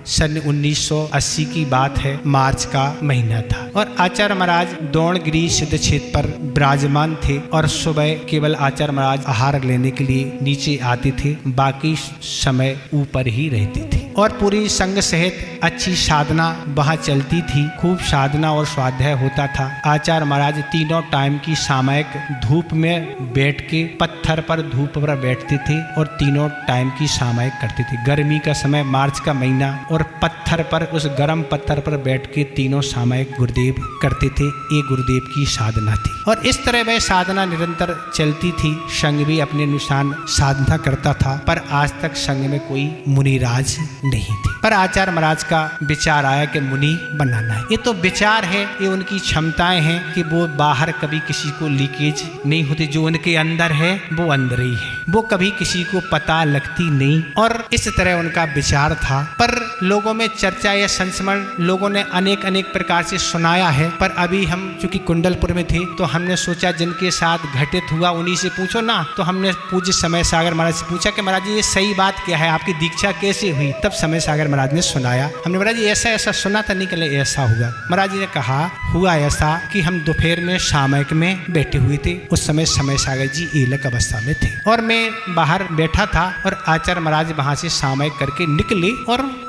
सन 1980 की बात है, मार्च का महीना था और आचार्य महाराज द्रोणगिरी सिद्ध क्षेत्र पर विराजमान थे और सुबह केवल आचार्य महाराज आहार लेने के लिए नीचे आते थे, बाकी समय ऊपर ही रहते थे और पूरी संघ सहित अच्छी साधना वहाँ चलती थी। खूब साधना और स्वाध्याय होता था। आचार्य महाराज तीनों टाइम की सामयिक धूप में बैठ के पत्थर पर धूप पर बैठते थे और तीनों टाइम की सामयिक करते थे। गर्मी का समय, मार्च का महीना, और पत्थर पर, उस गर्म पत्थर पर बैठ के तीनों सामयिक गुरुदेव करते थे। ये गुरुदेव की साधना थी और इस तरह वह साधना निरंतर चलती थी। संघ भी अपने अनुसार साधना करता था पर आज तक संघ में कोई मुनिराज नहीं थे। पर आचार्य महाराज का विचार आया कि मुनि बनाना है। ये तो विचार है, ये उनकी क्षमताएं हैं कि वो बाहर कभी किसी को लीकेज नहीं होती। जो उनके अंदर है वो अंदर ही है, वो कभी किसी को पता लगती नहीं और इस तरह उनका विचार था। पर लोगों में चर्चा या संस्मरण लोगों ने अनेक प्रकार से सुनाया है। पर अभी हम चूंकि कुंडलपुर में थे तो हमने सोचा जिनके साथ घटित हुआ उन्हीं से पूछो ना। तो हमने पूज्य समय सागर महाराज से पूछा कि महाराज ये सही बात क्या है, आपकी दीक्षा कैसे हुई? तब समय सागर महाराज ने सुनाया। हमने महाराज जी ऐसा सुना था, नहीं कल ऐसा हुआ। महाराज जी ने कहा हुआ ऐसा कि हम दोपहर में सामयिक में बैठे हुए थे। उस समय समय सागर जी एलक अवस्था में थे और मैं बाहर बैठा था और आचार्य महाराज वहां से सामयिक करके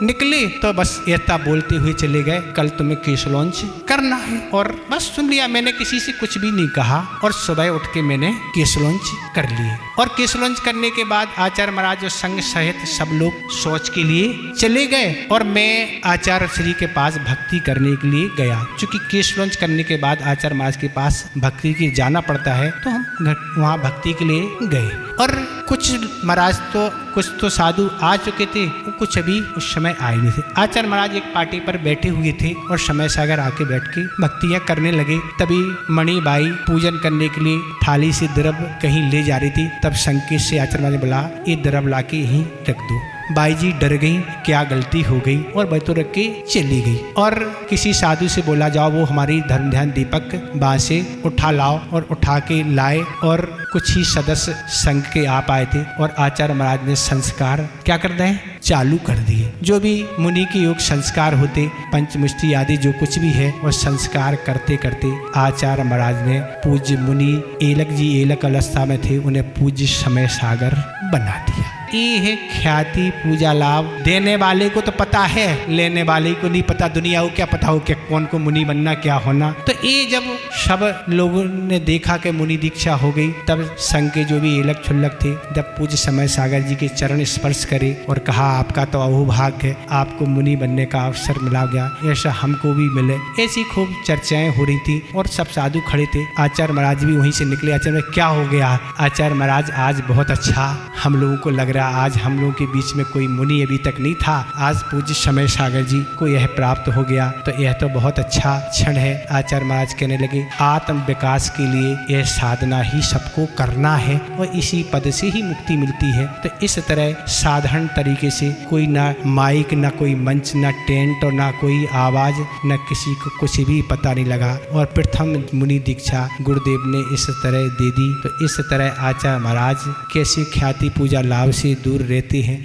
निकले तो बस ऐसा बोलते हुए चले गए, कल तुम्हें केस लॉन्च करना है। और बस सुन लिया, मैंने किसी से कुछ भी नहीं कहा और सुबह उठ के मैंने केस लॉन्च कर लिए। और केस लॉन्च करने के बाद आचार्य महाराज और संघ सहित सब लोग शौच के लिए चले गए और मैं आचार्य श्री के पास भक्ति करने के लिए गया। चूंकि केस लॉन्च करने के बाद आचार्य महाराज के पास भक्ति के जाना पड़ता है तो हम वहाँ भक्ति के लिए गए। और कुछ महाराज तो कुछ तो साधु आ चुके थे, कुछ अभी उस समय आए नहीं थे। आचार्य महाराज एक पार्टी पर बैठे हुए थे और समय सागर आके बैठ के भक्तियां करने लगे। तभी मणिबाई पूजन करने के लिए थाली से द्रव कहीं ले जा रही थी। तब संकेत से आचार्य महाराज ने बोला ये द्रव ला के यहीं रख दो। बाई जी डर गई, क्या गलती हो गई, और बैठो रख के चली गई। और किसी साधु से बोला जाओ वो हमारी धर्म ध्यान दीपक वहां से उठा लाओ, और उठा के लाए और कुछ ही सदस्य संघ के आप आए थे और आचार्य महाराज ने संस्कार क्या कर रहे हैं चालू कर दिए। जो भी मुनि के योग संस्कार होते, पंचमुष्टि आदि जो कुछ भी है, और संस्कार करते करते आचार्य महाराज ने पूज्य मुनि एलक जी एलक अवस्था में थे, उन्हें पूज्य समय सागर बना दिया। ये है ख्याति पूजा लाभ। देने वाले को तो पता है, लेने वाले को नहीं पता। दुनिया को क्या पता हो क्या कौन को मुनि बनना क्या होना। तो ये जब सब लोगों ने देखा कि मुनि दीक्षा हो गई, तब संघ के जो भी एलक छुल्लक थे जब पूज्य समय सागर जी के चरण स्पर्श करे और कहा आपका तो अहोभाग्य है, आपको मुनि बनने का अवसर मिला गया, ऐसा हमको भी मिले। ऐसी खूब चर्चाएं हो रही थी और सब साधु खड़े थे। आचार्य महाराज भी वहीं से निकले। आचार्य में क्या हो गया? आचार्य महाराज आज बहुत अच्छा हम लोगों को लग रहा, आज हम लोगों के बीच में कोई मुनि अभी तक नहीं था, आज पूज्य समय सागर जी को यह प्राप्त हो गया, तो यह तो बहुत अच्छा क्षण है। आचार्य महाराज कहने लगे आत्म विकास के लिए यह साधना ही सबको करना है और इसी पद से ही मुक्ति मिलती है। तो इस तरह साधारण तरीके से, कोई ना माइक, ना कोई मंच, ना टेंट और ना कोई आवाज, न किसी को कुछ भी पता नहीं लगा और प्रथम मुनि दीक्षा गुरुदेव ने इस तरह दे दी। तो इस तरह आचार्य महाराज कैसे ख्याति पूजा लाभ से दूर रहते हैं